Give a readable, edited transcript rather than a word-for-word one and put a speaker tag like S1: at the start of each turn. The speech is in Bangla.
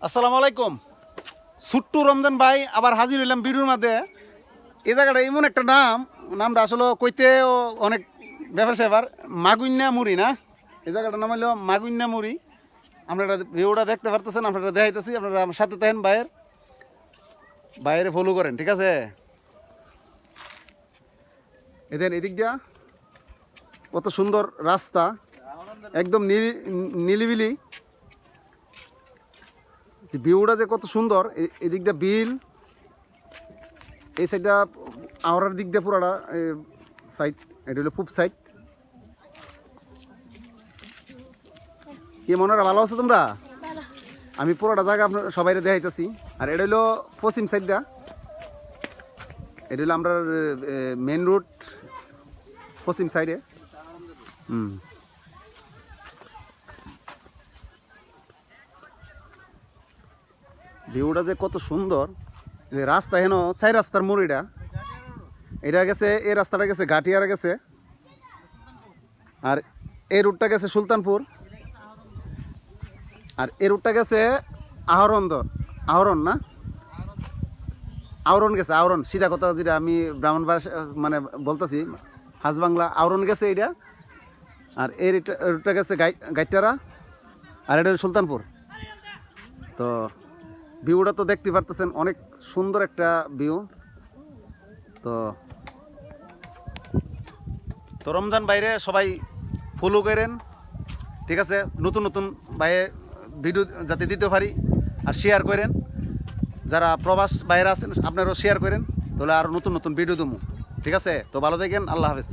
S1: আসসালামু আলাইকুম। সুট্টু রমজান ভাই আবার হাজির হইলাম ভিডিওর মধ্যে। এই জায়গাটা এমন একটা নামটা আসলে কইতে অনেক ব্যাপার স্যাপার। মাগুইন্যা মুড়ি না, এই জায়গাটার নাম হলো মাগুইন্যা মুড়ি। আপনারা ভিডিওটা দেখতে পারতেছেন, আপনারা দেখাইতেছি, আপনারা আমার সাথে থাকেন, বাইরে ফলো করেন, ঠিক আছে? এদের এদিক দিয়া কত সুন্দর রাস্তা, একদম নিলিবিলি। ভিউটা যে কত সুন্দর, এদিক দিয়ে বিল, এই সাইডটা আওড়ার দিক দিয়ে পুরাটা সাইড, এটা হলো পূব সাইড। কি মনে হয়, ভালো আছো তোমরা? আমি পুরোটা জায়গা আপনার সবাই দেখাইতেছি। আর এটা হলো পশ্চিম সাইডটা, এটা হলো আমরা মেন রোড পশ্চিম সাইডে। ভিউটা যে কত সুন্দর, রাস্তা হেন চাই রাস্তার মোড়, এটা গেছে, এই রাস্তাটা গেছে গাটিয়ারা গেছে, আর এই রুটটা গেছে সুলতানপুর, আর এই রুটটা গেছে আহরণ না, আওরন গেছে, আওরন। সিধা কথা যেটা আমি ব্রাহ্মণবাড়ি মানে বলতেছি, হাজ বাংলা আওরন গেছে এইটা। আর এই রুটটা গেছে গাইটারা, আর এটা সুলতানপুর। তো ভিউটা তো দেখতে পারতেছেন, অনেক সুন্দর একটা ভিউ। তো রমজান বাইরে সবাই ফলো করেন, ঠিক আছে? নতুন নতুন বাইরে ভিডিও যাতে দিতে পারি, আর শেয়ার করেন। যারা প্রবাস বাইরে আছেন আপনারাও শেয়ার করেন, তাহলে আরও নতুন নতুন ভিডিও দেবো, ঠিক আছে? তো ভালো থাকেন, আল্লাহ হাফেজ।